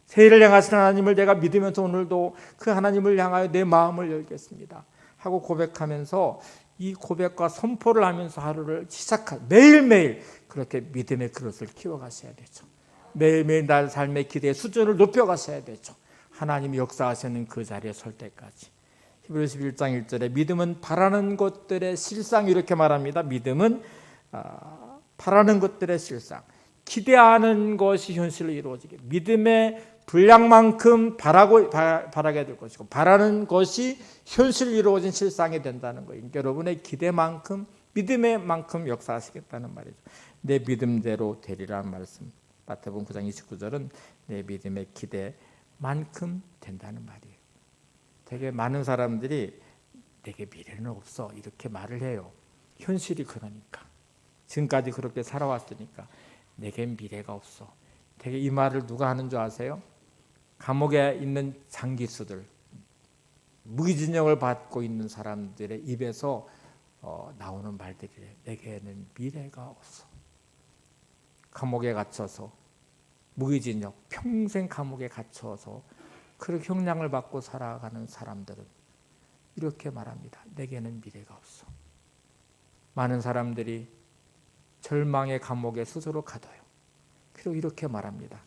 새해를 향하신 하나님을 내가 믿으면서 오늘도 그 하나님을 향하여 내 마음을 열겠습니다 하고 고백하면서 이 고백과 선포를 하면서 하루를 매일매일 그렇게 믿음의 그릇을 키워가셔야 되죠. 매일매일 날 삶의 기대의 수준을 높여가셔야 되죠. 하나님이 역사하시는 그 자리에 설 때까지. 히브리서 11장 1절에 믿음은 바라는 것들의 실상 이렇게 말합니다. 믿음은 바라는 것들의 실상. 기대하는 것이 현실로 이루어지게 믿음의 분량만큼 바라게 될 것이고 바라는 것이 현실로 이루어진 실상이 된다는 거예요. 그러니까 여러분의 기대만큼 믿음의 만큼 역사하시겠다는 말이죠. 내 믿음대로 되리라는 말씀. 마태복음 9장 29절은 내 믿음의 기대만큼 된다는 말이에요. 되게 많은 사람들이 내게 미래는 없어 이렇게 말을 해요. 현실이 그러니까 지금까지 그렇게 살아왔으니까 내겐 미래가 없어. 되게 이 말을 누가 하는 줄 아세요? 감옥에 있는 장기수들, 무기징역을 받고 있는 사람들의 입에서 나오는 말들이래요. 내게는 미래가 없어. 감옥에 갇혀서 무기징역, 평생 감옥에 갇혀서 그렇게 형량을 받고 살아가는 사람들은 이렇게 말합니다. 내게는 미래가 없어. 많은 사람들이 절망의 감옥에 스스로 가둬요. 그리고 이렇게 말합니다.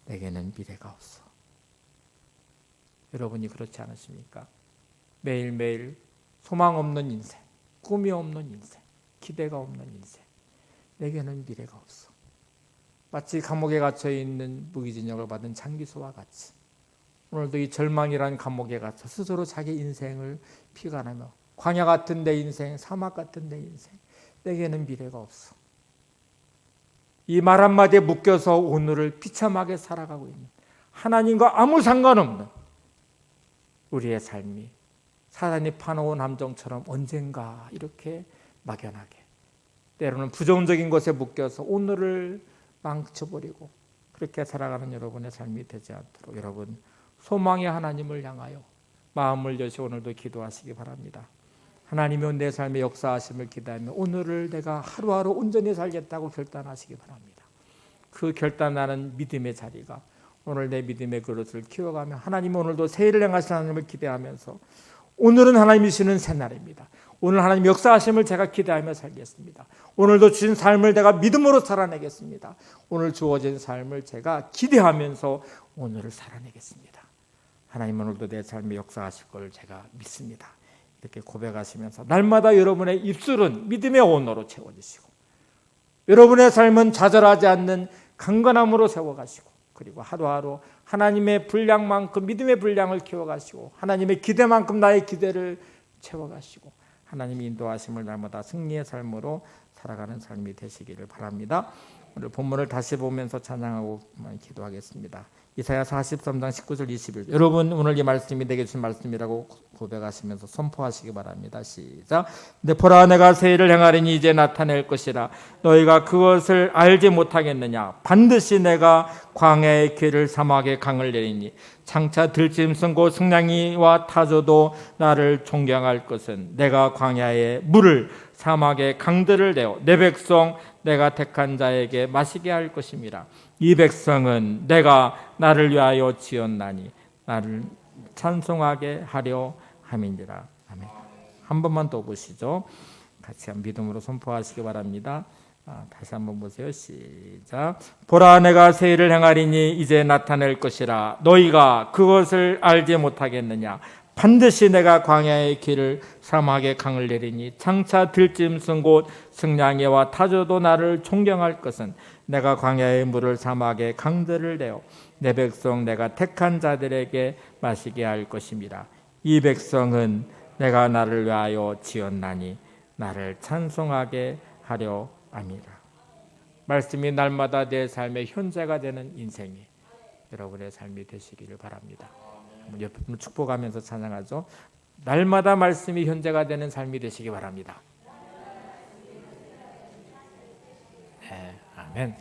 내게는 미래가 없어. 여러분이 그렇지 않으십니까? 매일매일 소망 없는 인생, 꿈이 없는 인생, 기대가 없는 인생. 내게는 미래가 없어. 마치 감옥에 갇혀 있는 무기징역을 받은 장기수와 같이 오늘도 이 절망이라는 감옥에 갇혀 스스로 자기 인생을 피관하며 광야 같은 내 인생, 사막 같은 내 인생, 내게는 미래가 없어. 이 말 한마디에 묶여서 오늘을 비참하게 살아가고 있는 하나님과 아무 상관없는 우리의 삶이 사단이 파놓은 함정처럼 언젠가 이렇게 막연하게 때로는 부정적인 것에 묶여서 오늘을 망쳐버리고 그렇게 살아가는 여러분의 삶이 되지 않도록 여러분 소망의 하나님을 향하여 마음을 여시 오늘도 기도하시기 바랍니다. 하나님이 내 삶의 역사하심을 기대하며 오늘을 내가 하루하루 온전히 살겠다고 결단하시기 바랍니다. 그 결단하는 믿음의 자리가 오늘 내 믿음의 그릇을 키워가며 하나님이 오늘도 새해를 향하신 하나님을 기대하면서 오늘은 하나님이 주시는 새날입니다. 오늘 하나님 역사하심을 제가 기대하며 살겠습니다. 오늘도 주신 삶을 내가 믿음으로 살아내겠습니다. 오늘 주어진 삶을 제가 기대하면서 오늘을 살아내겠습니다. 하나님 오늘도 내 삶에 역사하실 걸 제가 믿습니다. 이렇게 고백하시면서 날마다 여러분의 입술은 믿음의 언어로 채워지시고 여러분의 삶은 좌절하지 않는 강건함으로 세워가시고 그리고 하루하루 하나님의 분량만큼 믿음의 분량을 키워가시고 하나님의 기대만큼 나의 기대를 채워가시고 하나님이 인도하심을 날마다 승리의 삶으로 살아가는 삶이 되시기를 바랍니다. 오늘 본문을 다시 보면서 찬양하고 기도하겠습니다. 이사야 43장 19절 20절 여러분 오늘 이 말씀이 내게 주신 말씀이라고 고백하시면서 선포하시기 바랍니다. 시작. 내 보라 내가 새해를 행하리니 이제 나타낼 것이라 너희가 그것을 알지 못하겠느냐 반드시 내가 광야의 길을 사막의 강을 내리니 장차 들짐승 곧 승냥이와 타조도 나를 존경할 것은 내가 광야의 물을 사막의 강들을 내어 내 백성 내가 택한 자에게 마시게 할 것임이라. 이 백성은 내가 나를 위하여 지었나니 나를 찬송하게 하려 함이니라. 아멘. 한 번만 더 보시죠. 같이 믿음으로 선포하시기 바랍니다. 다시 한번 보세요. 시작. 보라 내가 새해를 행하리니 이제 나타낼 것이라 너희가 그것을 알지 못하겠느냐 반드시 내가 광야의 길을 사막의 강을 내리니 장차 들짐승 곧 승냥이와 타조도 나를 존경할 것은 내가 광야의 물을 사막의 강들을 내어 내 백성 내가 택한 자들에게 마시게 할 것임이라. 이 백성은 내가 나를 위하여 지었나니 나를 찬송하게 하려 함이라. 말씀이 날마다 내 삶의 현재가 되는 인생이 여러분의 삶이 되시기를 바랍니다. 옆에 분을 축복하면서 찬양하죠. 날마다 말씀이 현재가 되는 삶이 되시기 바랍니다. 네, 아멘.